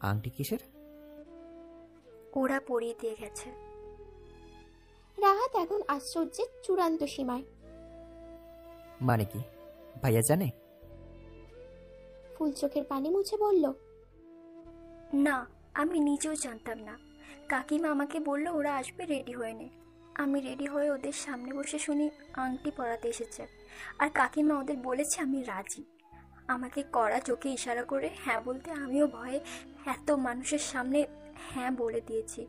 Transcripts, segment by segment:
আংটি কিসের? ওরা পরিয়ে দিয়ে গেছে। রাহাত এখন আশ্চর্যের চূড়ান্ত সীমায়। মানে কি, ভাইয়া জানে? ফুল চোখের পানি মুছে বলল, না, আমি নিজেও জানতাম না। কাকিমা আমাকে বলল ওরা আসবে, রেডি হয়ে নে। আমি রেডি হয়ে ওদের সামনে বসে শুনি আংটি পরাতে এসেছে, আর কাকিমা ওদের বলেছে আমি রাজি। আমাকে কড়া চোখে ইশারা করে হ্যাঁ বলতে আমিও ভয়ে এত মানুষের সামনে হ্যাঁ বলে দিয়েছি।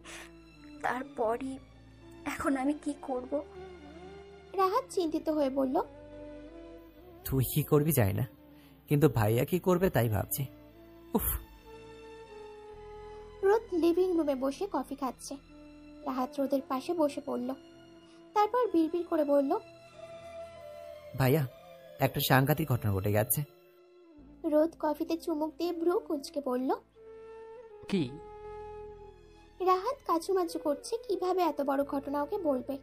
তারপরই এখন আমি কি করব? রাহাত চিন্তিত হয়ে বলল, তুই কি করবি জানি না, কিন্তু ভাইয়া কি করবে তাই ভাবছি। উফ। রোদ লিভিং রুমে বসে কফি খাচ্ছে। রাহাত রোদের পাশে বসে পড়ল। তারপর বিড়বিড় করে বলল, ভাইয়া, একটা সাংঘাতিক ঘটনা ঘটে গেছে। রোদ কফিতে চুমুক দিয়ে ভ্রু কুঁচকে বলল, কি? রাহাত কাচুমাচু করছে কিভাবে এত বড় ঘটনা ওকে বলবে,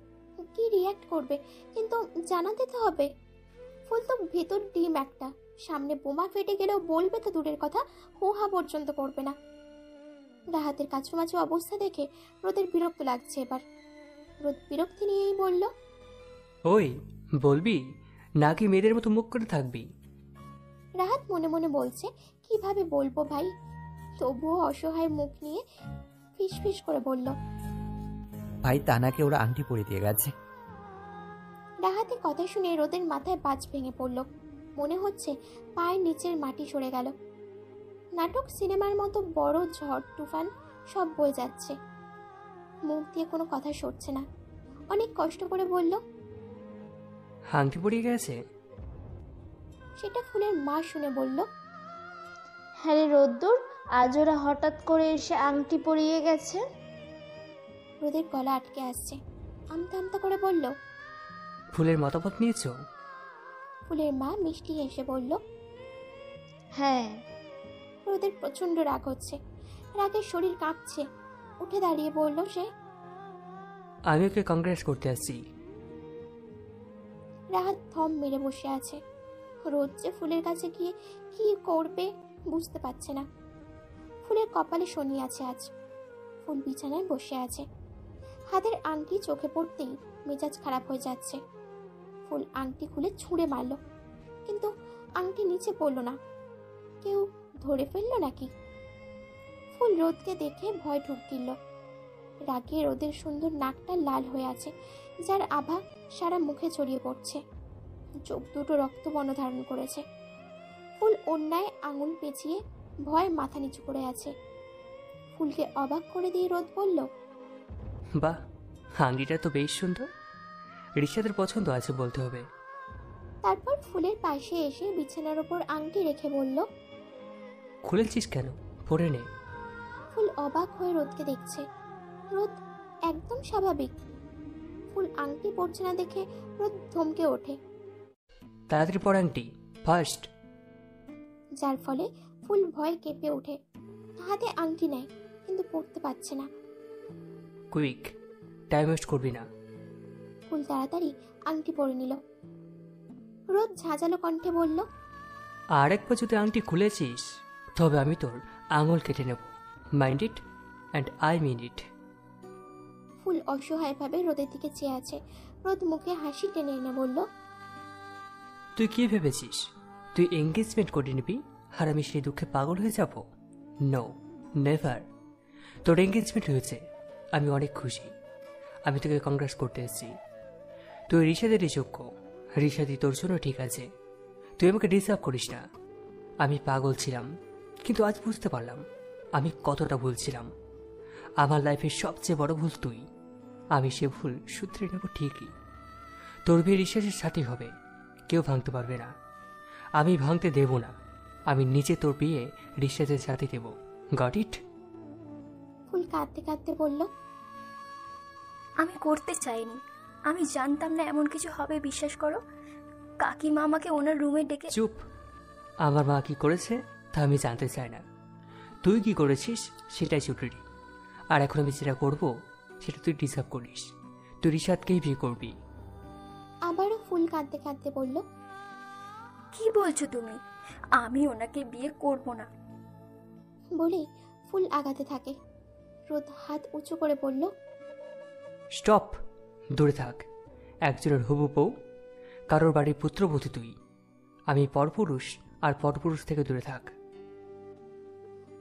কি রিয়াক্ট করবে, কিন্তু জানাতে তো হবে। ফুল তো ভেতর ডিম একটা, সামনে বোমা ফেটে গেলেও বলবে তো দূরের কথা, হোহা পর্যন্ত করবে না। রাহাতের কাচুমাচু অবস্থা দেখে রোদের বিরক্ত লাগছে এবার। রোদ বিরক্তি নিয়েই বলল, ওই বলবি নাকি মেয়েদের মতো মুখ করে থাকবি? রাহাত মনে মনে বলছে কিভাবে বলবো ভাই, তবুও অসহায় মুখ নিয়ে ফিসফিস করে বলল, ভাই তানাকে ওরা আংটি পরিয়ে দিয়ে গেছে। রাহাতের কথা শুনে রোদের মাথায় বাজ ভেঙে পড়ল। মনে হচ্ছে পায়ের নিচের মাটি সরে গেল। নাটক সিনেমার মতো বড় ঝড় তুফান সব বয়ে যাচ্ছে। মুখ দিয়ে কোনো কথা সরছে না। অনেক কষ্ট করে বলল, আংটি পড়িয়ে গেছে? সেটা ফুলের মা শুনে বলল, হ্যাঁ রে রোদ্দুর, আজ ওরা হঠাৎ করে এসে আংটি পরিয়ে গেছে। রোদের গলা আটকে আসছে। আমতা আমতা করে বলল। ফুলের মতামত নিয়েছো? ফুলের মা মিষ্টি হেসে বলল, হ্যাঁ। রোদের প্রচন্ড রাগ হচ্ছে। রাগের শরীর কাঁপছে। উঠে দাঁড়িয়ে বলল সে, আমি ওকে কংগ্রেস করতে আসছি। রাহাত থম মেরে বসে আছে। রোদ যে ফুলের কাছে গিয়ে কি করবে বুঝতে পারছে না। ফুলের কপালে শনি আছে আজ। ফুল বিছানায় বসে আছে। হাতের আংটি চোখে পড়তেই মেজাজ খারাপ হয়ে যাচ্ছে। ফুল আংটি খুলে ছুঁড়ে মারল, কিন্তু আংটি নিচে পড়ল না। কেউ ধরে ফেললো নাকি? ফুল রোদকে দেখে ভয় ঢুক দিল। রাগে রোদের সুন্দর নাকটা লাল হয়ে আছে, যার আভা সারা মুখে ছড়িয়ে পড়ছে। চোখ দুটো রক্তবর্ণ ধারণ করেছে। ফুল অন্যায় আঙুল পেঁচিয়ে ভয়ে মাথা নিচু করে আছে। ফুলকে অবাক করে দিয়ে রোদ বলল, বাহ, আংটিটা তো বেশ সুন্দর। রিশাদের পছন্দ আছে বলতে হবে। তারপর ফুলের পাশে এসে বিছানার ওপর আংটি রেখে বলল, খুলেছিস কেন? পরে নে। ফুল অবাক হয়ে রোদকে দেখছে। রোদ একদম স্বাভাবিক। ফুল আংটি পরছে না দেখে রোদ ধমকে ওঠে, তাড়াতাড়ি পর আংটি, ফার্স্ট। যার ফলে ফুল ভয় কেঁপে ওঠে। হাতে আংটি নেয়, কিন্তু পরতে পারছে না। কুইক, টাইম ওয়েস্ট করবি না। ফুল তাড়াতাড়ি আংটি পরে নিল। রোদ ঝাঁঝালো কণ্ঠে বলল, আর একবার যদি আংটি খুলেছিস তবে আমি তোর আঙুল কেটে নেব। Mind it and I mean it. ফুল অসহায়ভাবে রোদের দিকে চেয়ে আছে। রোদ মুখে হাসি টেনে এনে বলল, তুই কি ভেবেছিস তুই এঙ্গেজমেন্ট করে নিবি আর আমি সেই দুঃখে পাগল হয়ে যাব? No, never. তোর এঙ্গেজমেন্ট হয়েছে, আমি অনেক খুশি। আমি তোকে কংগ্রেস করতে এসেছি। তুই রিশাদেরই যোগ্য। রিশাদি তোর জন্য ঠিক আছে। তুই আমাকে ডিসার্ভ করিস না। আমি পাগল ছিলাম, কিন্তু আজ বুঝতে পারলাম আমি কতটা ভুল ছিলাম। আমার লাইফের সবচেয়ে বড় ভুল তুই। আমি সে ভুল শুধরে নেব ঠিকই। তোর বিয়ে রিশাদের সাথে হবে, কেউ ভাঙতে পারবে না। আমি ভাঙতে দেব না। আমি নিজে তোর বিয়ে রিশাদের সাথে দেব। Got it? ফুল কাঁদতে কাঁদতে বলল, আমি করতে চাইনি, আমি জানতাম না এমন কিছু হবে, বিশ্বাস করো। কাকিমা আমাকে ওনার রুমে ডেকে। চুপ। আমার মা কি করেছে তা আমি জানতে চাই না। তুই কি করেছিস সেটাই জরুরি। আর এখন আমি যেটা করবো সেটা তুই ডিসার্ভ করিস। তুই রিশাদকেই বিয়ে করবি। আবারও ফুল কাঁদতে কাঁদতে বলল, কি বলছো তুমি? আমি ওনাকে বিয়ে করব না। বলে ফুল আগাতে থাকে। রোদ হাত উঁচু করে বলল, স্টপ, দূরে থাক। একজনের হবু বউ, কারোর বাড়ির পুত্রবধূ তুই। আমি পরপুরুষ, আর পরপুরুষ থেকে দূরে থাক।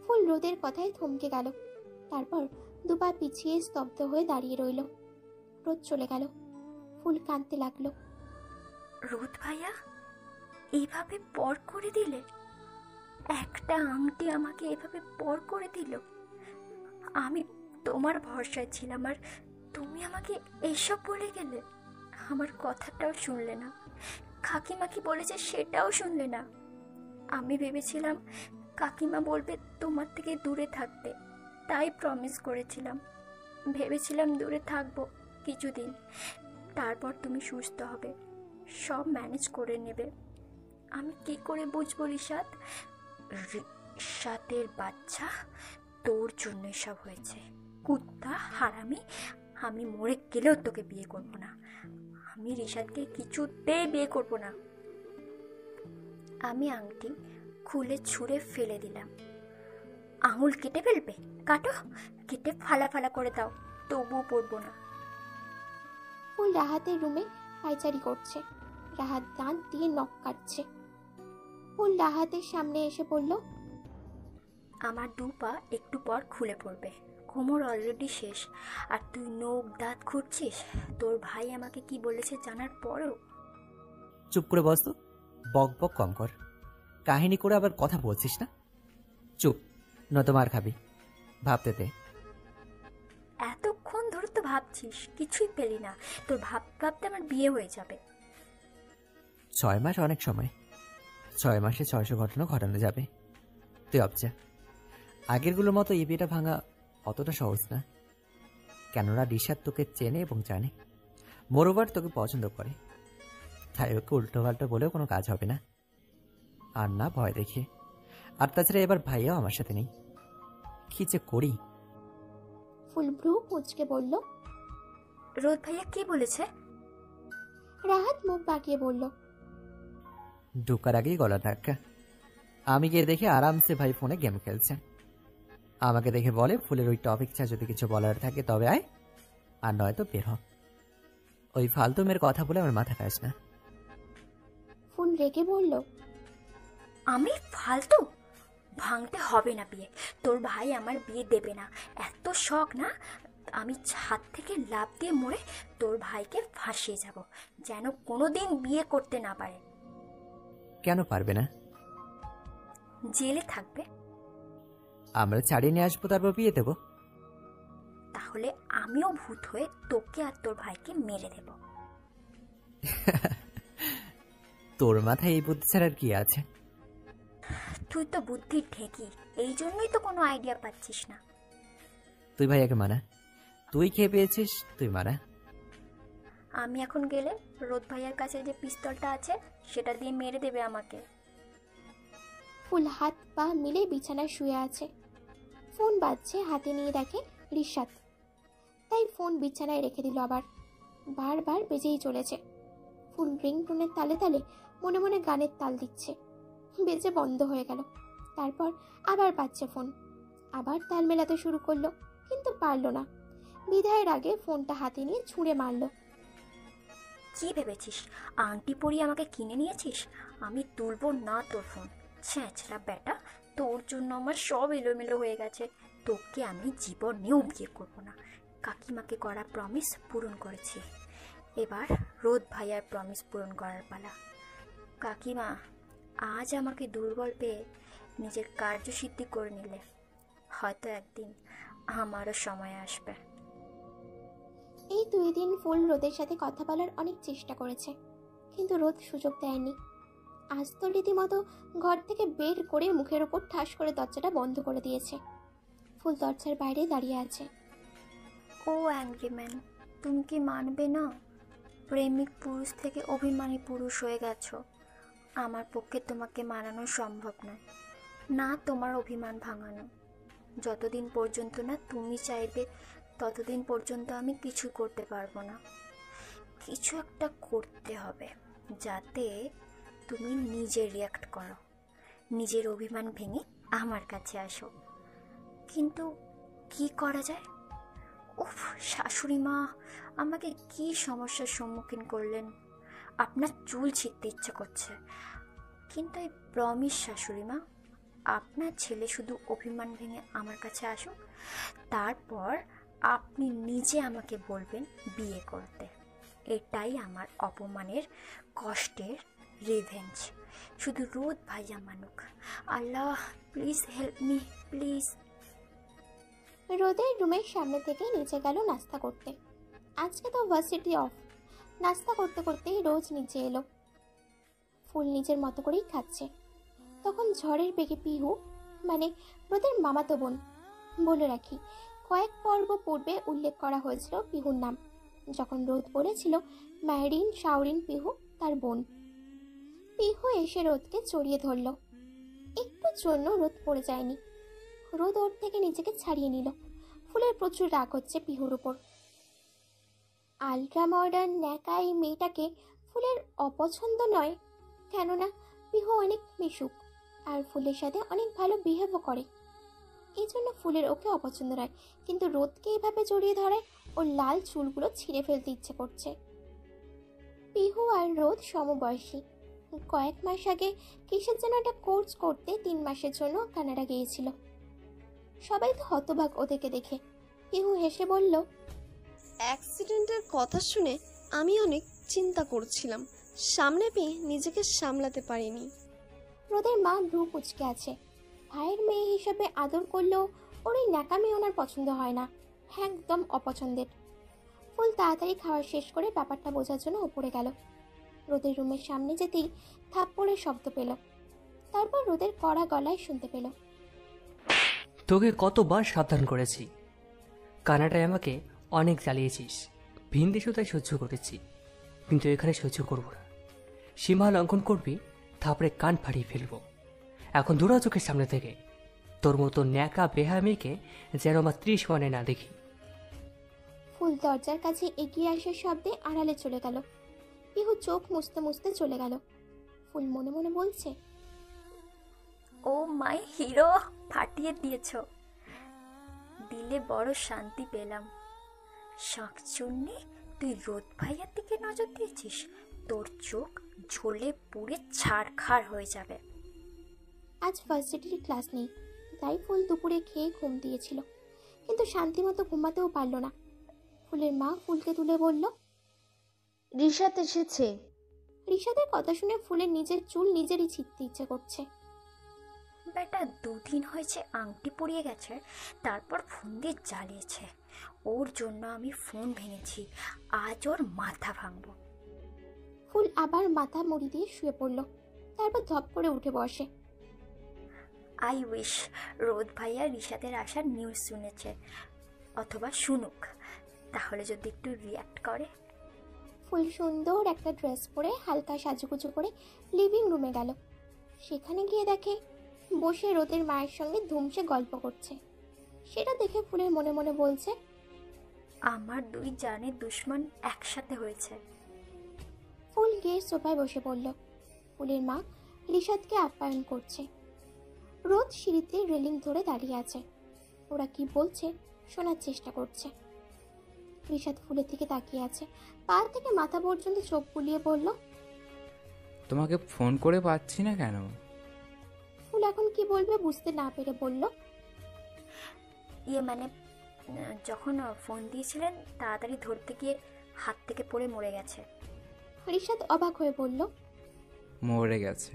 ফুল রোদের কথায় থমকে গেল। তারপর দুপা পিছিয়ে স্তব্ধ হয়ে দাঁড়িয়ে রইল। রোদ চলে গেল। ফুল কাঁদতে লাগলো। রোদ ভাইয়া এইভাবে পর করে দিলে? একটা আংটি আমাকে এভাবে পর করে দিল? আমি তোমার ভরসায় ছিলাম আর তুমি আমাকে এইসব বলে গেলে। আমার কথাটাও শুনলে না, কাকিমা কি বলেছে সেটাও শুনলে না। আমি ভেবেছিলাম কাকিমা বলবে তোমার থেকে দূরে থাকতে, তাই প্রমিস করেছিলাম। ভেবেছিলাম দূরে থাকবো কিছুদিন, তারপর তুমি সুস্থ হবে, সব ম্যানেজ করে নেবে। আমি কি করে বুঝবো রিশাদ? রিশাদের বাচ্চা, তোর জন্য সব হয়েছে। কুত্তা হারামি, আমি মরে গেলেও তোকে বিয়ে করব না। আমি রিশাদকে কিছুতেই বিয়ে করব না। আমি আংটি খুলে ছুঁড়ে ফেলে দিলাম। আঙুল কেটে ফেলবে? কাটো, কেটে ফালা ফালা করে দাও, তবুও পরবো না। ফুল রাহাতের রুমে পায়চারি করছে। রাহাত দাঁত দিয়ে নখ কাটছে। ফুল রাহাতের সামনে এসে বলল, আমার দু পা একটু পর খুলে পড়বে, কোমর অলরেডি শেষ, আর তুই নখ দাঁত খুঁড়ছিস। তোর ভাই আমাকে কি বলেছে জানার পরও? চুপ করে বস তো, বক বক কম কর। কাহিনী করে আবার কথা বলছিস না। চুপ, নয়তো মার খাবি। ভাবতে দে। এতক্ষণ ধরে তো ভাবছিস, কিছুই পেলি না। তোর ভাবতে ভাবতে আমার বিয়ে হয়ে যাবে। 6 মাস অনেক সময়। 6 মাসে 600 ঘটনা ঘটানো যাবে। তুই অবজা, আগেরগুলোর মতো এই বিয়েটা ভাঙা অতটা সহজ না। কেননা রিশাদ তোকে চেনে এবং জানে, মোরওভার তোকে পছন্দ করে। তাই ওকে উল্টো পাল্টা বলেও কোনো কাজ হবে না। আর না ভয় দেখে। আর তাছাড়া এবার ভাইয়াও আমার সাথে নেই। কি যে করি। ফুল ভ্রু কুঁচকে বলল, রোদ ভাইয়া কি বলেছে? রাহাত মুখ বাঁকিয়ে বলল, ঢোকার আগেই গলা ধাক্কা। আমি গিয়ে দেখি আরামসে ভাই ফোনে গেম খেলছে। আমাকে দেখে বলে, ফুলের ওই টপিক ছাড়া যদি কিছু বলার থাকে তবে আয়, আর নয়তো বের হ। ওই ফালতু মেয়ের কথা বলে আমার মাথা খাস না। ফুল রেগে বলল, আমি ফালতু? ভাঙতে হবে না বিয়ে। তোর ভাই আমার বিয়ে দেবে না। এত শখ না? আমি ছাদ থেকে লাফ দিয়ে মরে তোর ভাইকে ফাঁসিয়ে যাব, যেন কোনোদিন বিয়ে করতে না পারে। কেন পারবে না? জেলে থাকবে। আমরা ছাড়িয়ে নিয়ে আসবো, তারপর বিয়ে দেবো। তাহলে আমিও ভূত হয়ে তোকে আর তোর ভাইকে মেরে দেব। তোর মাথায় এই বুদ্ধি ছাড়ার কি আছে? তুই তো বুদ্ধির ঢেকি, এই জন্যই তো কোনো আইডিয়া পাচ্ছিস না। তুই ভাইয়াকে মানা। তুই খেয়ে পেয়েছিস, তুই মানা। আমি এখন গেলে রোদ ভাইয়ার কাছে যে পিস্তলটা আছে সেটা দিয়ে মেরে দেবে আমাকে। ফুল হাত পা মিলে বিছানায় শুয়ে আছে। ফোন বাজছে, হাতে নিয়ে দেখে রিশাদ। তাই ফোন বিছানায় রেখে দিল। আবার বারবার বেজেই চলেছে। ফুল রিংটোনের তালে তালে মনে মনে গানের তাল দিচ্ছে। বেজে বন্ধ হয়ে গেল। তারপর আবার বাজছে ফোন। আবার তাল মেলাতে শুরু করলো, কিন্তু পারলো না। বিদায়ের আগে ফোনটা হাতে নিয়ে ছুঁড়ে মারলো। কি ভেবেছিস আংটি পরিয়ে আমাকে কিনে নিয়েছিস? আমি তুলবো না তোর ফোন। ছ্যাঁচড়া বেটা, তোর জন্য আমার সব এলোমেলো হয়ে গেছে। তোকে আমি জীবনেও বিয়ে করবো না। কাকিমাকে করা প্রমিস পূরণ করেছি, এবার রোদ ভাইয়ার প্রমিস পূরণ করার পালা। কাকিমা আজ আমাকে দুর্বল পেয়ে নিজের কার্যসিদ্ধি করে নিলে, হয়তো একদিন আমারও সময় আসবে। এই 2 দিন ফুল রোদের সাথে কথা বলার অনেক চেষ্টা করেছে, কিন্তু রোদ সুযোগ দেয়নি। আজ তো রীতিমতো ঘর থেকে বের করে মুখের ওপর ঠাস করে দরজাটা বন্ধ করে দিয়েছে। ফুল দরজার বাইরে দাঁড়িয়ে আছে। ও অ্যাংরি ম্যান, তুমি কি মানবে না প্রেমিক পুরুষ থেকে অভিমানী পুরুষ হয়ে গেছো? আমার পক্ষে তোমাকে মানানো সম্ভব নয়, না তোমার অভিমান ভাঙানো। যতদিন পর্যন্ত না তুমি চাইবে ততদিন পর্যন্ত আমি কিছু করতে পারবো না। কিছু একটা করতে হবে যাতে তুমি নিজে রিয়াক্ট করো, নিজের অভিমান ভেঙে আমার কাছে আসো। কিন্তু কি করা যায়? উফ, শাশুড়ি মা আমাকে কি সমস্যার সম্মুখীন করলেন। আপনার চুল ছিঁড়তে ইচ্ছে করছে, কিন্তু এই প্রমিস শাশুড়ি মা, আপনার ছেলে শুধু অভিমান ভেঙে আমার কাছে আসুক, তারপর আপনি নিজে আমাকে বলবেন বিয়ে করতে। এটাই আমার অপমানের, কষ্টের রিভেঞ্জ। শুধু রোদ ভাইয়া মানুক। আল্লাহ প্লিজ হেল্প মি, প্লিজ। রোদের রুমের সামনে থেকে নিচে গেল নাস্তা করতে। আজকে তো ভার্সিটি অফ। নাস্তা করতে করতেই রোজ নিচে এলো। ফুল নিজের মতো করেই খাচ্ছে। তখন ঝড়ের বেগে পিহু, মানে রোদের মামাতো বোন, বলে রাখি কয়েক পর্ব পূর্বে উল্লেখ করা হয়েছিল পিহুর নাম, যখন রোদ বলেছিল ম্যারিন শাওরিন পিহু তার বোন। পিহু এসে রোদকে জড়িয়ে ধরল। একটুর জন্য রোদ পড়ে যায়নি। রোদ ওর থেকে নিজেকে ছাড়িয়ে নিল। ফুলের প্রচুর রাগ হচ্ছে পিহুর উপর। আলট্রা মডার্ন ন্যাকা এই মেয়েটাকে ফুলের অপছন্দ নয়, কেননা পিহু অনেক মিশুক আর ফুলের সাথে অনেক ভালো বিহেভও করে। এই জন্য ফুলের ওকে অপছন্দ নয়, কিন্তু রোদকে এইভাবে জড়িয়ে ধরে ওর লাল চুলগুলো ছিঁড়ে ফেলতে ইচ্ছে করছে। পিহু আর রোদ সমবয়সী। কয়েক মাস আগে কিসের যেন একটা কোর্স করতে 3 মাসের জন্য কানাডা গিয়েছিল। সবাই তো হতবাক ওদেরকে দেখে। পিহু হেসে বলল, অ্যাক্সিডেন্টের কথা শুনে আমি অনেক চিন্তা করছিলাম, সামনে পেয়ে নিজেকে সামলাতে পারিনি। রোদের মা ভ্রু কুচকে আছে। ভাইয়ের মেয়ে হিসেবে আদর করলেও ওর এই ন্যাকামি ওনার পছন্দ হয় না, একদম অপছন্দের। ফুল তাড়াতাড়ি খাওয়া শেষ করে ব্যাপারটা বোঝার জন্য উপরে গেল। রোদের রুমের সামনে যেতেই থাপ্পড়ের শব্দ পেল। তারপর রোদের কড়া গলায় শুনতে পেল, তোকে কতবার সাবধান করেছি, কানাডায় আমাকে অনেক জ্বালিয়েছিস, ভিন দেশেও তাই সহ্য করেছি, কিন্তু এখানে সহ্য করব না। সীমা লঙ্ঘন করবি, থাপড়ে কান ফাটিয়ে ফেলবো। এখন দূরা চোখের সামনে থেকে। তোর মতো ন্যাকা বেহা মেয়েকে যেন আমার 30 মানে না দেখি। ফুল দরজার কাছে এগিয়ে আসার শব্দে আড়ালে চলে গেল। পিহু চোখ মুছতে মুছতে চলে গেল। ফুল মনে মনে বলছে, ও মাই হিরো, ফাটিয়ে দিয়েছ। দিলে বড় শান্তি পেলাম। শাকচুন্নি, তুই রোদ ভাইয়ার দিকে নজর দিয়েছিস, তোর চোখ ঝোলে পুড়ে ছাড়খাড় হয়ে যাবে। আজ ভার্সিটির ক্লাস নেই, তাই ফুল দুপুরে খেয়ে ঘুম দিয়েছিল, কিন্তু শান্তিমতো ঘুমাতেও পারল না। ফুলের মা ফুলকে তুলে বলল, রিশাত এসেছে। রিশাদের কথা শুনে ফুলের নিজের চুল নিজেরই ছিঁড়তে ইচ্ছে করছে। বেটা 2 দিন হয়েছে আংটি পরিয়ে গেছে, তারপর ফোন দিয়ে জ্বালিয়েছে। ওর জন্য আমি ফোন ভেঙেছি, আজ ওর মাথা ভাঙবো। ফুল আবার মাথা মুড়ি দিয়ে শুয়ে পড়ল। তারপর ধপ করে উঠে বসে। আই উইশ রোদ ভাইয়া রিশাদের আসার নিউজ শুনেছে, অথবা শুনুক, তাহলে যদি একটু রিয়াক্ট করে। ফুল সুন্দর একটা ড্রেস পরে হালকা সাজুগুজু করে লিভিং রুমে গেল। সেখানে গিয়ে দেখে বসে রোদের মায়ের সঙ্গে ধুমসে গল্প করছে। সেটা দেখে ফুলের মনে মনে বলছে, আমার 2 জানের দুশ্মন একসাথে হয়েছে। ফুল গিয়ে সোফায় বসে পড়ল। ফুলের মা রিশাদকে আপ্যায়ন করছে। রোদ সিঁড়িতে রেলিং ধরে দাঁড়িয়ে আছে। ওরা কি বলছে শোনার চেষ্টা করছে। রিশাদ ফুলের দিকে তাকিয়ে আছে। পা থেকে মাথা পর্যন্ত চোখ বুলিয়ে বলল, তোমাকে ফোন করে পাচ্ছি না কেন? ফুল এখন কি বলবে বুঝতে না পেরে বলল, মানে যখন ফোন দিয়েছিলেন তাড়াতাড়ি ধরতে গিয়ে হাত থেকে পড়ে মরে গেছে। রিশাদ অবাক হয়ে বলল, মরে গেছে?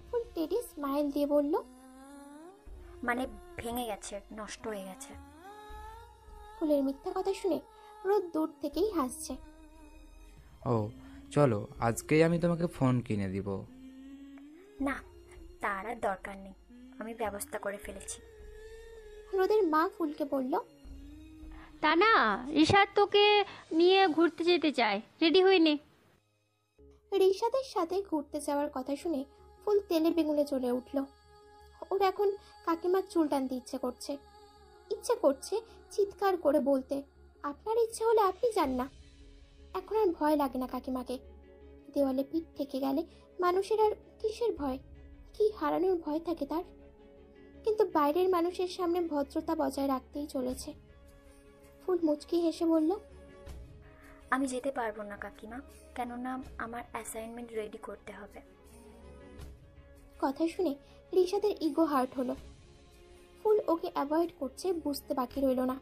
ফুল টেডি স্মাইল দিয়ে বলল, মানে ভেঙে গেছে, নষ্ট হয়ে গেছে। ফুলের মিথ্যা কথা শুনে রোদ দূর থেকেই হাসছে। ও চলো, আজকেই আমি তোমাকে ফোন কিনে দিব। না, তার আর দরকার নেই, আমি ব্যবস্থা করে ফেলেছি। রোদের মা ফুলকে বলল, তা না, রিশাদ তোকে নিয়ে ঘুরতে যেতে চায়, রেডি হয়ে নে। রিশাদের সাথে ঘুরতে যাওয়ার কথা শুনে ফুল তেলে বেগুনে চলে উঠল। ওর এখন কাকিমার চুল টানতে ইচ্ছে করছে চিৎকার করে বলতে, আপনার ইচ্ছে হলে আপনি যান না। এখন আর ভয় লাগে না কাকিমাকে। দেওয়ালে পিঠ থেকে গেলে মানুষের আর কিসের ভয়, কি হারানোর ভয় থাকে তার। কিন্তু বাইরের মানুষের সামনে ভদ্রতা বজায় রাখতেই চলেছে। ফুল মুচকি হেসে বলল, আমি যেতে পারবো না কাকিমা, কেননা আমার অ্যাসাইনমেন্ট রেডি করতে হবে। কথা শুনে রিশাদের ইগো হার্ট হলো। ফুল ওকে অ্যাভয়েড করছে বুঝতে বাকি রইল না।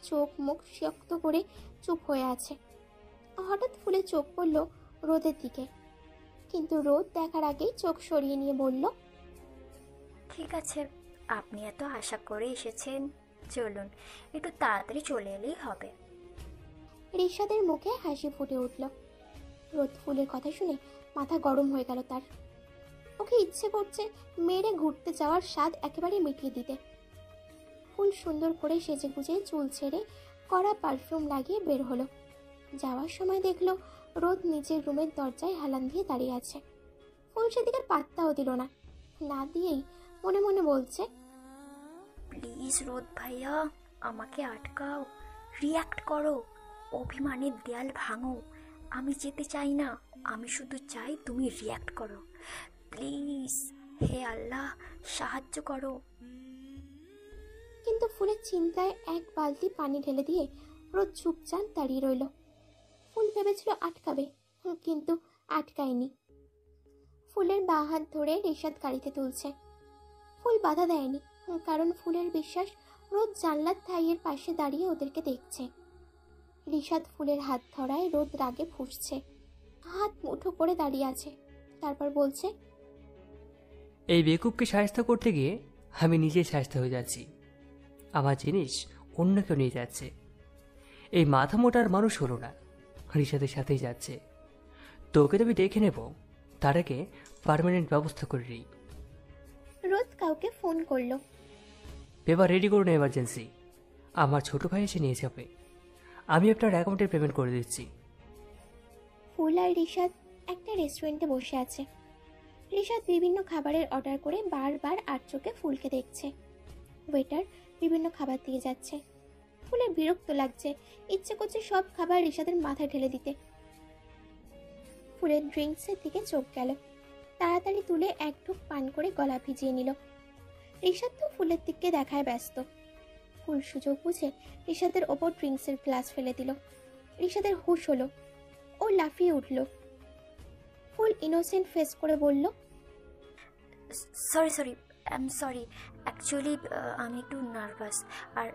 চোখ মুখ শক্ত করে চুপ হয়ে আছে। হঠাৎ ফুলের চোখ পড়ল রোদের দিকে, কিন্তু রোদ দেখার আগেই চোখ সরিয়ে নিয়ে বলল, ঠিক আছে, আপনি এত আশা করে এসেছেন, চলুন একটু তাড়াতাড়ি চলে এলেই হবে। রিশাদের মুখে হাসি ফুটে উঠল। রোদ ফুলের কথা শুনে মাথা গরম হয়ে গেল তার। ওকে ইচ্ছে করছে মেরে ঘুরতে যাওয়ার স্বাদ একেবারে মিটিয়ে দিতে। ফুল সুন্দর করে সেজে গুজে চুল ছেড়ে কড়া পারফিউম লাগিয়ে বের হলো। যাওয়ার সময় দেখলো রোদ নিজের রুমের দরজায় হেলান দিয়ে দাঁড়িয়ে আছে। ফুল সেদিকে পাত্তাও দিল না, না দিয়েই মনে মনে বলছে, প্লিজ রোদ ভাইয়া, আমাকে আটকাও, রিয়াক্ট করো, অভিমানের দেয়াল ভাঙো। আমি যেতে চাই না, আমি শুধু চাই তুমি রিয়াক্ট করো, প্লিজ, হে আল্লাহ সাহায্য করো। কিন্তু ফুলের চিন্তায় এক বালতি পানি ঢেলে দিয়ে রোদ চুপচাপ দাঁড়িয়ে রইল। ফুল ভেবেছিল আটকাবে, কিন্তু আটকায়নি। ফুলের বাঁ হাত ধরে রিশাদ গাড়িতে তুলছে। ফুল বাধা দেয়নি, কারণ ফুলের বিশ্বাস রোদ জানলার থাইয়ের পাশে দাঁড়িয়ে ওদেরকে দেখছে। রিশাদ ফুলের হাত ধরায় রোদ রাগে ফুঁসছে, হাত মুঠো করে দাঁড়িয়ে আছে। তারপর বলছে, এই বেকুবকে সাহায্য করতে গিয়ে আমি নিজেই সাহায্য হয়ে যাচ্ছি। আমার জিনিস অন্য কেউ নিয়ে যাচ্ছে। এই মাথা মোটার মানুষ হলো না, রিশাদের সাথেই যাচ্ছে। তোকে তো আমি দেখে নেব, তার আগে পার্মানেন্ট ব্যবস্থা করে নিই। রোদ কাউকে ফোন করলো। পেপার রেডি করুন, এমার্জেন্সি। আমার ছোট ভাই এসে নিয়ে যাবে। আমি আপনার অ্যাকাউন্টের পেমেন্ট করে দিচ্ছি। ফুল আর রিশাদ একটা রেস্টুরেন্টে বসে আছে। রিশাদ বিভিন্ন খাবারের অর্ডার করে বারবার আর চোখে ফুলকে দেখছে। ওয়েটার বিভিন্ন খাবার দিয়ে যাচ্ছে। ফুলের বিরক্ত লাগছে, ইচ্ছে করছে সব খাবার রিশাদের মাথায় ঢেলে দিতে। ফুলের ড্রিঙ্কসের দিকে চোখ গেল, তাড়াতাড়ি তুলে এক ঢুক পান করে গলা ভিজিয়ে নিল। রিশাদ তো ফুলের দিকে দেখায় ব্যস্ত। ফুল সুযোগ বুঝে রিশাদের ওপর ড্রিঙ্কসের গ্লাস ফেলে দিল। রিশাদের হুঁশ হলো, ও লাফিয়ে উঠল। ফুল ইনোসেন্ট ফেস করে বলল, sorry, I am sorry, actually আমি একটু নার্ভাস, আর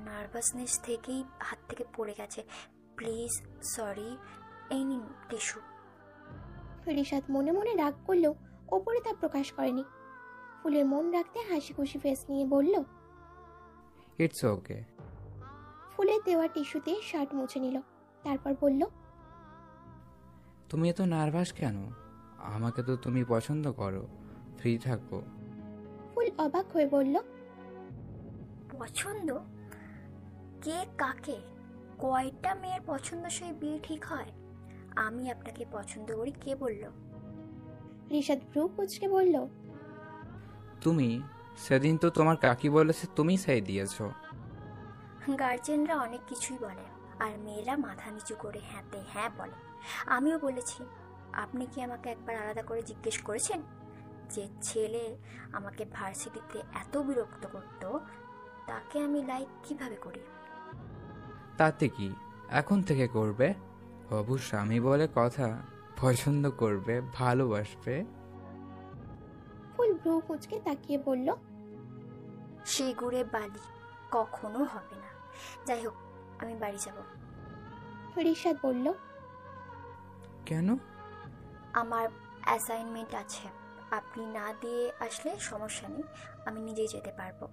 নার্ভাসনেস থেকেই হাত থেকে পড়ে গেছে, প্লিজ সরি, এই নিন টিস্যু। রিশাদ মনে মনে রাগ করলেও ওপরে তা প্রকাশ করেনি। ফুলের মন রাখতে হাসি খুশি ফেস নিয়ে বলল, ইটস ওকে। ফুলের দেওয়া টিস্যু দিয়ে শার্ট মুছে নিল। তারপর বলল, তুমি এত নার্ভাস কেন? আমাকে তো তুমি পছন্দ করো, ফ্রি থাকো। ফুল অবাক হয়ে বলল, পছন্দ? কে কাকে? কয়টা মেয়ের পছন্দসই বিয়ে ঠিক হয়? আমি আপনাকে পছন্দ করি, কে বলল? রিশাদ ভ্রু কুঁচকে বলল, তুমি সেদিন তো তোমার কাকি বলেছে তুমি সাই দিয়েছো। গার্জেনরা অনেক কিছুই বলে, আর মেয়েরা মাথা নিচু করে হ্যাঁতে হ্যাঁ বলে। আমিও বলেছি। আপনি কি আমাকে একবার আলাদা করে জিজ্ঞেস করেছেন যে ছেলে আমাকে ভার্সিটিতে এত বিরক্ত করত, তাকে আমি লাইক কিভাবে করি? তাতে কি, এখন থেকে করবে। হবু স্বামী বলে কথা, পছন্দ করবে, ভালোবাসবে। ফুল ভ্রু কুঁচকে তাকিয়ে বলল, সে গুড়ে বালি কখনো হবে না। যাই হোক, আমি বাড়ি যাব। রিশাদ বলল, কেন? আমার অ্যাসাইনমেন্ট আছে, আপনি না দিয়ে আসলে সমস্যা নেই, আমি নিজেই যেতে পারবো।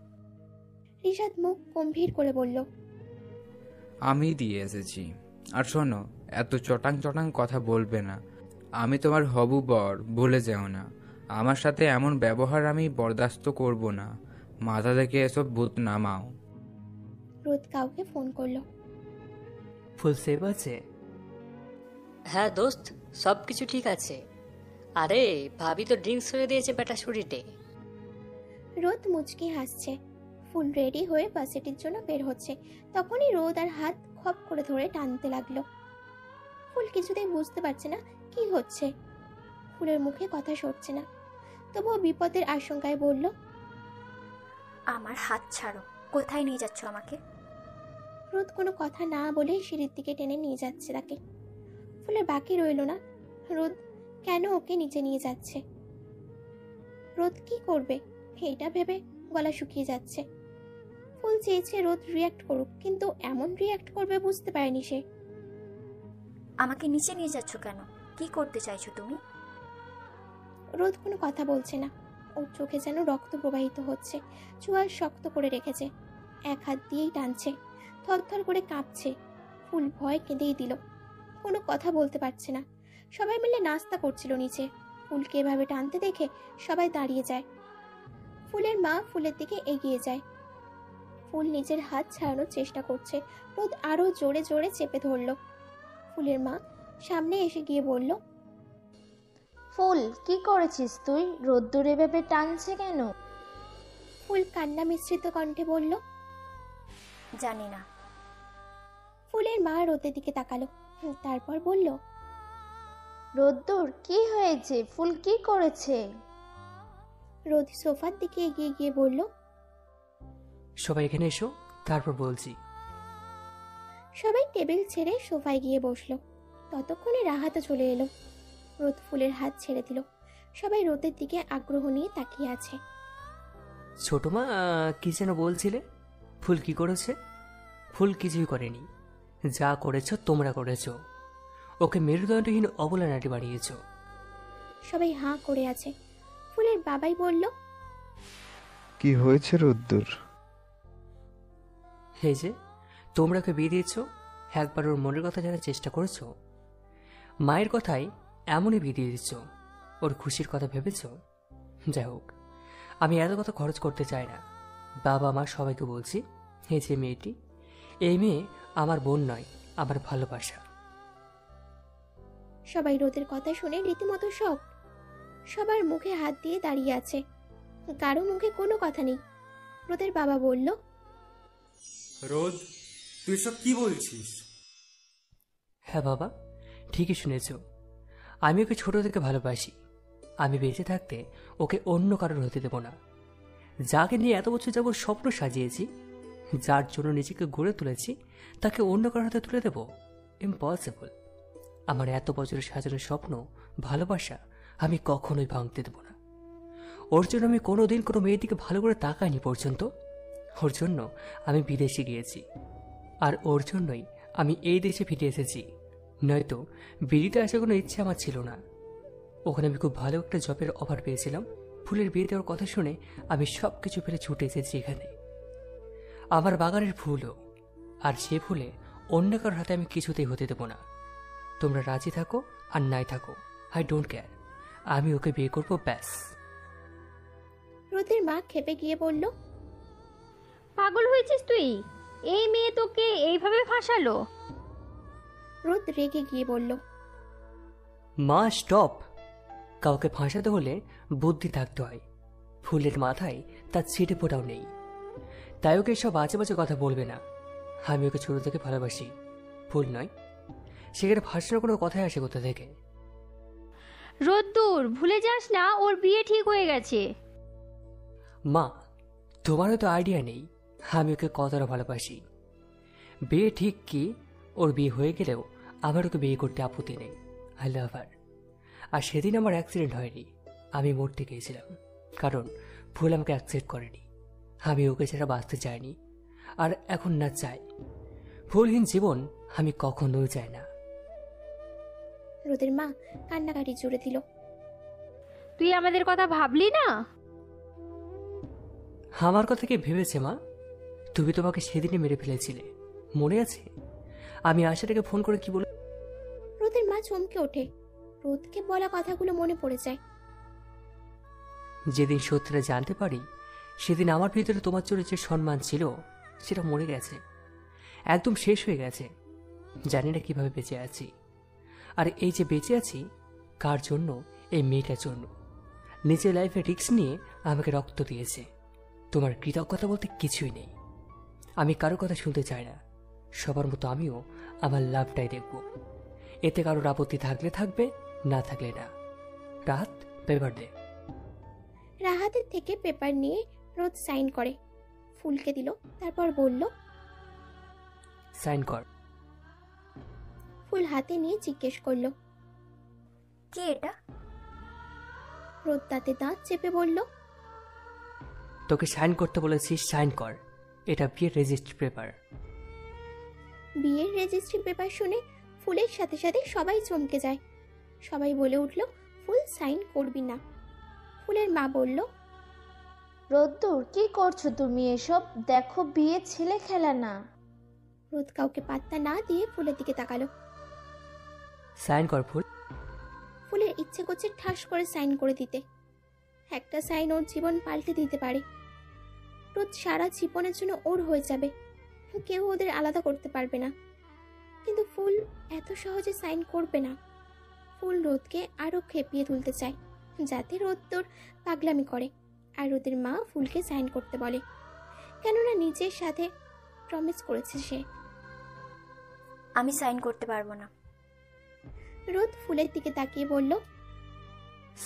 রিশাদ মুখ গম্ভীর করে বলল, আমি দিয়ে এসেছি। আর শোনো, এত চটাং চটাং কথা বলবে না। আমি তোমার হবু বর, ভুলে যেও না। আমার সাথে এমন ব্যবহার আমি বরদাস্ত করব না। মাথা থেকে এসব ভূত নামাও। রোদ কাউকে ফোন করলো। ফুল সেভ আছে? হ্যাঁ দোস্ত, সব কিছু ঠিক আছে। আরে ভাবি তো ড্রিঙ্কস করে দিয়েছে বেটা শরীরে। রোদ মুচকি হাসছে। ফুল রেডি হয়ে ভার্সিটির জন্য বের হচ্ছে। তখনই রোদ আর হাত খপ করে ধরে টানতে লাগলো। ফুল কিছুতেই বুঝতে পারছে না কি হচ্ছে। ফুলের মুখে কথা সরছে না, তবুও বিপদের আশঙ্কায় বলল, আমার হাত ছাড়ো, কোথায় নিয়ে যাচ্ছ আমাকে? রোদ কোনো কথা না বলে সিঁড়ির দিকে টেনে নিয়ে যাচ্ছে তাকে। ফুলের বাকি রইল না রোদ কেন ওকে নিচে নিয়ে যাচ্ছে। রোদ কি করবে এটা ভেবে গলা শুকিয়ে যাচ্ছে। ফুল চেয়েছে রোদ রিয়াক্ট করুক, কিন্তু এমন রিয়াক্ট করবে বুঝতে পারেনি সে। আমাকে নিচে নিয়ে যাচ্ছ কেন? কি করতে চাইছো তুমি? রোদ কোনো কথা বলছে না। ওর চোখে যেন রক্ত প্রবাহিত হচ্ছে। চোয়াল শক্ত করে রেখেছে, এক হাত দিয়েই টানছে, থরথর করে কাঁপছে। ফুল ভয় কেঁদেই দিল, কোনো কথা বলতে পারছে না। সবাই মিলে নাস্তা করছিল নিচে। ফুলকে এভাবে টানতে দেখে সবাই দাঁড়িয়ে যায়। ফুলের মা ফুলের দিকে এগিয়ে যায়। ফুল নিজের হাত ছাড়ানোর চেষ্টা করছে। রোদ আরো জোরে জোরে চেপে ধরল। ফুলের মা সামনে এসে গিয়ে বলল, ফুল কি করেছিস তুই? রোদ্দুর এভাবে টানছে কেন? ফুল কান্না মিশ্রিত কণ্ঠে বলল, জানি না। ফুলের মা রোদের দিকে তাকালো, তারপর বলল, রোদ্দুর কি হয়েছে? ফুল কি করেছে? রোদ সোফার দিকে এগিয়ে গিয়ে বলল, সবাই এখানে এসো, তারপর বলছি। সবাই টেবিল ছেড়ে সোফায় গিয়ে বসলো। ততক্ষণে রাহাতও চলে এলো। রোদ ফুলের হাত ছেড়ে দিল। সবাই রোদের দিকে আগ্রহ নিয়ে তাকিয়ে আছে। ছোট মা, কি যেন বলছিলে? ফুল কি করেছে? ফুল কিছুই করেনি। যা করেছ তোমরা করেছ। ওকে মেরুদণ্ডহীন অবলা নাটি বানিয়েছ। সবাই হাঁ করে আছে। ফুলের বাবাই বলল, কি হয়েছে রোদ্দুর? হে যে, তোমরা ওকে বিয়ে দিয়েছ, একবার ওর মনের কথা জানার চেষ্টা করেছ? মায়ের কথায় এমনই বিয়ে দিয়ে দিচ্ছ। ওর খুশির কথা ভেবেছ? যাই হোক, আমি এত কথা খরচ করতে চাই না। বাবা মা সবাইকে বলছি, এই যে মেয়েটি, এই মেয়ে আমার বোন নয়, আমার ভালোবাসা। সবাই রোদের কথা শুনে রীতিমতো শক। সবার মুখে হাত দিয়ে দাঁড়িয়ে আছে, কারো মুখে কোনো কথা নেই। রোদের বাবা বলল, রোদ, তুই সব কি বলছিস? হ্যাঁ বাবা, ঠিকই শুনেছ। আমি ওকে ছোট থেকে ভালোবাসি। আমি বেঁচে থাকতে ওকে অন্য কারোর হতে দেব না। যাকে নিয়ে এত বছর যাবত স্বপ্ন সাজিয়েছি, যার জন্য নিজেকে গড়ে তুলেছি, তাকে অন্য কারোর হাতে তুলে দেব? ইম্পসিবল। আমার এত বছরের সাজানো স্বপ্ন, ভালোবাসা আমি কখনোই ভাঙতে দেব না। ওর জন্য আমি কোনোদিন কোনো মেয়ের দিকে ভালো করে তাকাইনি পর্যন্ত। ওর জন্য আমি বিদেশে গিয়েছি, আর ওর জন্যই আমি এই দেশে ফিরে এসেছি। নয়তো বিয়েতে আসার কোনো ইচ্ছে আমার ছিল না। ওখানে আমি খুব ভালো একটা জবের অফার পেয়েছিলাম। ফুলের বিয়ে দেওয়ার কথা শুনে আমি সব কিছু ফেলে ছুটে এসেছি এখানে। আমার বাগানের ফুলও, আর সে ফুলে অন্য কারোর হাতে আমি কিছুতেই হতে দেব না। তোমরা রাজি থাকো আর নাই থাকো, আই ডোন্ট কেয়ার। আমি ওকে বিয়ে করবো, ব্যাস। রোদের মা খেপে গিয়ে বলল, পাগল হয়েছিস তুই? এই মেয়ে তোকে এইভাবে ফাঁসালো? রোদ রেগে গিয়ে বলল, মা স্টপ। কাউকে ফাঁসাতে হলে বুদ্ধি থাকতে হয়। ফুলের মাথায় তার ছিটে ফোটাও নেই, তাই ওকে সব বাজে বাজে কথা বলবে না। আমি ওকে ছোট থেকে ভালোবাসি, ফুল নয়। সেখানে ফাঁসানোর কোনো কথাই আসে কোথা থেকে? রোদ্দুর, ভুলে যাস না ওর বিয়ে ঠিক হয়ে গেছে। মা, তোমার হয়তো আইডিয়া নেই আমি ওকে কতটা ভালোবাসি। বিয়ে ঠিক কি, ওর বিয়ে হয়ে গেলেও আমার ওকে বিয়ে করতে আপত্তি নেই। আই লাভ হার। আর সেদিন আমার অ্যাক্সিডেন্ট হয়নি, আমি মরতে গিয়েছিলাম, কারণ ফুল আমাকে অ্যাকসেপ্ট করেনি। আমি ওকে ছাড়া বাঁচতে চাইনি, আর এখন না চাই। ফুলহীন জীবন আমি কখনোই চাই না। রোদের মা কান্নাকাটি জুড়ে দিল। তুই আমাদের কথা ভাবলি না? আমার কথা কি ভেবেছে মা? তুমি তোমাকে সেদিনে মেরে ফেলেছিলে, মনে আছে? আমি আশাটাকে ফোন করে কি বল। রোদের মা চমকে ওঠে। রোদকে বলা কথাগুলো মনে পড়ে যায়। যেদিন সত্যিটা জানতে পারি, সেদিন আমার ভিতরে তোমার জন্য যে সম্মান ছিল সেটা মরে গেছে, একদম শেষ হয়ে গেছে। জানি না কিভাবে বেঁচে আছি। আর এই যে বেঁচে আছি, কার জন্য? এই মেয়েটার জন্য। নিজের লাইফে রিস্ক নিয়ে আমাকে রক্ত দিয়েছে। তোমার কৃতজ্ঞতা বলতে কিছুই নেই। আমি কারো কথা শুনতে চাই না। সবার মতো আমিও আমার লাভটাই দেখব। এতে কারোর আপত্তি থাকলে থাকবে, না থাকলে না। রাত, পেপার দে। রাহাতের থেকে পেপার নিয়ে রোদ সাইন করে। ফুলকে দিল, তারপর বলল, সাইন কর। ফুল হাতে নিয়ে জিজ্ঞেস করলো, কে এটা? রোদ দাঁতে দাঁত চেপে বলল, তোকে সাইন করতে বলেছি, সাইন কর। এটা বিয়ের রেজিস্ট্রি পেপার। বিয়ের রেজিস্ট্রি পেপার শুনে ফুলের সাথে সাথে সবাই চমকে যায়। সবাই বলে উঠল, ফুল সাইন করবি না। ফুলের মা বলল, রোদ্দুর কি করছো তুমি এসব? দেখো বিয়ে ছেলে খেলা না। রোদ কাউকে পাত্তা না দিয়ে ফুলের দিকে তাকালো। সাইন কর ফুল। ফুলের ইচ্ছে করছে ঠাস করে সাইন করে দিতে। একটা সাইন ওর জীবন পাল্টে দিতে পারে। রোদ সারা জীবনের জন্য ওর হয়ে যাবে, কেউ ওদের আলাদা করতে পারবে না। কিন্তু ফুল এত সহজে সাইন করবে না। ফুল রোদকে আরো খেপিয়ে তুলতে চায়, যাতে রোদ তোর পাগলামি করে। আর রোদের মা ফুলকে সাইন করতে বলে, কেননা নিজের সাথে প্রমিস করেছে সে। আমি সাইন করতে পারবো না। রোদ ফুলের দিকে তাকিয়ে বলল,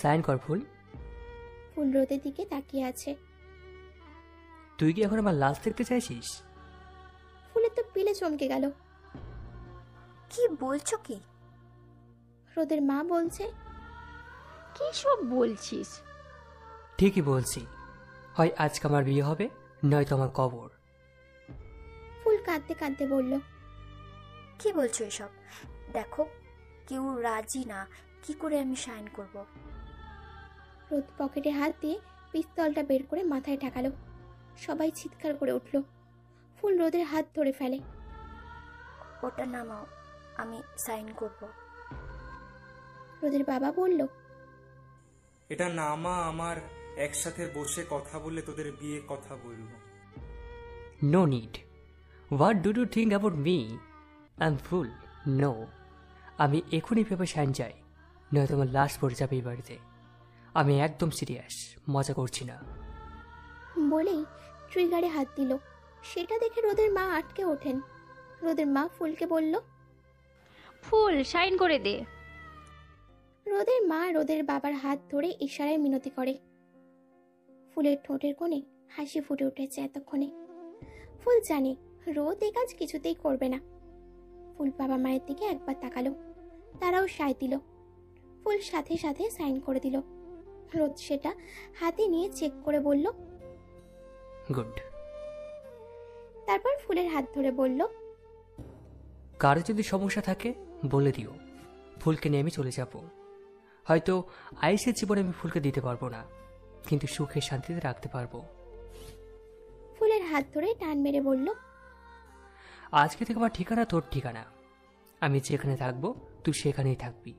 সাইন কর ফুল। ফুল রোদের দিকে তাকিয়ে আছে। তুই কি এখন আমার লাশ দেখতে চাইছিস? ফুলের তো পিলে চমকে গেল। কি বলছো কি? রোদের মা বলছে, কি সব বলছিস? ঠিকই বলছি, হয় আজকে আমার বিয়ে হবে, নয়তো আমার কবর। ফুল কাঁদতে কাঁদতে বলল, কি বলছো এসব? দেখো, কেউ রাজি না, কি করে আমি সাইন করব? রোদ পকেটে হাত দিয়ে পিস্তলটা বের করে মাথায় ঠেকালো। সবাই চিৎকার করে উঠল। ফুল রোদের হাত ধরে ফেলে। ওটা নামাও, আমি সাইন করব। রোদের বাবা বলল, এটা নামা, আমার একসাথে বসে কথা বলে তোদের বিয়ে কথা বলবো। No need. What do you think about me? I am fool. No, আমি এখনই পেপার সাইন চাই, নয়তো আমার লাশ পড়ে যাবে এই বাড়িতে। আমি একদম সিরিয়াস, মজা করছি না। বলেই ট্রিগারে হাত দিল। সেটা দেখে রোদের মা আটকে ওঠেন। রোদের মা ফুলকে বলল, ফুল সাইন করে দে। রোদের মা রোদের বাবার হাত ধরে ইশারায় মিনতি করে। ফুলের ঠোঁটের কোণে হাসি ফুটে উঠেছে এতক্ষণে। ফুল জানে রোদ এই কাজ কিছুতেই করবে না। ফুল বাবা মায়ের দিকে একবার তাকালো, তারাও সায় দিল। ফুল সাথে সাথে সাইন করে দিল। রোদ সেটা হাতে নিয়ে চেক করে বলল, গুড। তারপর ফুলের হাত ধরে বলল, কারো যদি সমস্যা থাকে বলে দিও, ফুলকে নিয়ে আমি চলে যাব। হয়তো আইসের জীবনে আমি ফুলকে দিতে পারবো না, কিন্তু সুখে শান্তিতে রাখতে পারবো। ফুলের হাত ধরে টান মেরে বলল, আজকে থেকে আমার ঠিকানা তোর ঠিকানা। আমি যেখানে থাকবো তুই সেখানেই থাকবি।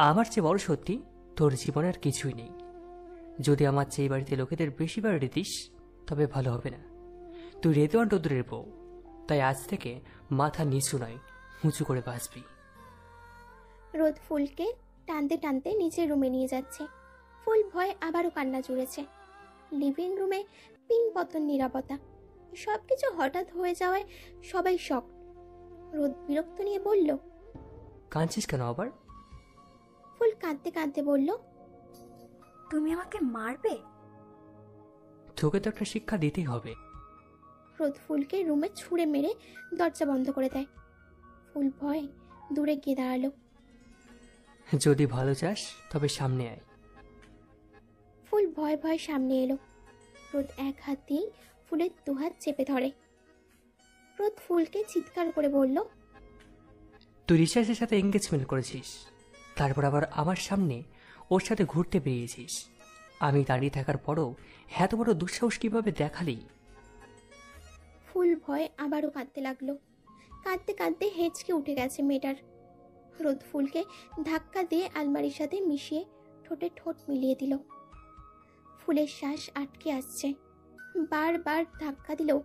আমার চেয়ে বড় সত্যি তোর জীবনে আর কিছুই নেই। যদি আমার চেয়ে বাড়িতে লোকেদের বেশি বার দিস তবে ভালো হবে না। তুই রেদওয়ান রোদ্রের বউ, তাই আজ থেকে মাথা নিচু নয়, উঁচু করে বাঁচবি। রোদ ফুলকে টানতে টানতে নিচের রুমে নিয়ে যাচ্ছে। ফুল ভয় আবারও কান্না জুড়েছে। লিভিং রুমে পিন পতন নীরবতা। সবকিছু হঠাৎ হয়ে যাওয়ায় সবাই শক। রোদ বিরক্ত নিয়ে বলল, কাঁদছিস কেন আবার? ফুল কাঁদতে কাঁদতে বলল, তুমি আমাকে মারবে? তোকে তো একটা শিক্ষা দিতেই হবে। রোদ ফুলকে রুমে ছুঁড়ে মেরে দরজা বন্ধ করে দেয়। ফুল ভয় দূরে গিয়ে দাঁড়ালো। যদি ভালো চাস তবে সামনে আয়। ফুল ভয় ভয় সামনে এলো। রোদ এক হাত দিয়ে ফুলের দুহাত চেপে ধরে। রোদ ফুলকে চিৎকার করে বলল, তুই রিসার্চের সাথে এঙ্গেজমেন্ট করেছিস, তারপর আবার আমার সামনে ওর সাথে ঘুরতে বেরিয়েছিস। আমি দাঁড়িয়ে থাকার পরও এত বড় দুঃসাহস কিভাবে দেখালি? ফুল ভয় আবারও কাঁদতে লাগলো। কাঁদতে কাঁদতে হেঁচকে উঠে গেছে মেয়েটার। রোদ ফুলকে ধাক্কা দিয়ে আলমারির সাথে মিশিয়ে ঠোঁটে ঠোঁট মিলিয়ে দিল। ফুলের শ্বাস আটকে আসছে। বারবার ধাক্কা দিলেও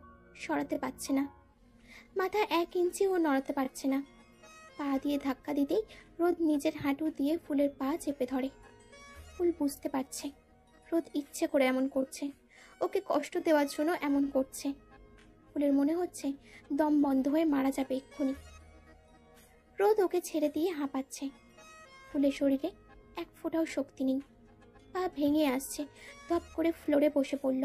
সরাতে পারছে না। মাথা 1 ইঞ্চিও নড়াতে পারছে না। পা দিয়ে ধাক্কা দিতেই রোদ নিজের হাঁটু দিয়ে ফুলের পা চেপে ধরে। ফুল বুঝতে পারছে রোদ ইচ্ছে করে এমন করছে, ওকে কষ্ট দেওয়ার জন্য এমন করছে। ফুলের মনে হচ্ছে দম বন্ধ হয়ে মারা যাবে এক্ষুনি। রোদ ওকে ছেড়ে দিয়ে হাঁপাচ্ছে। ফুলের শরীরে এক ফোঁটাও শক্তি নেই। পা ভেঙে আসছে, ধপ করে ফ্লোরে বসে পড়ল।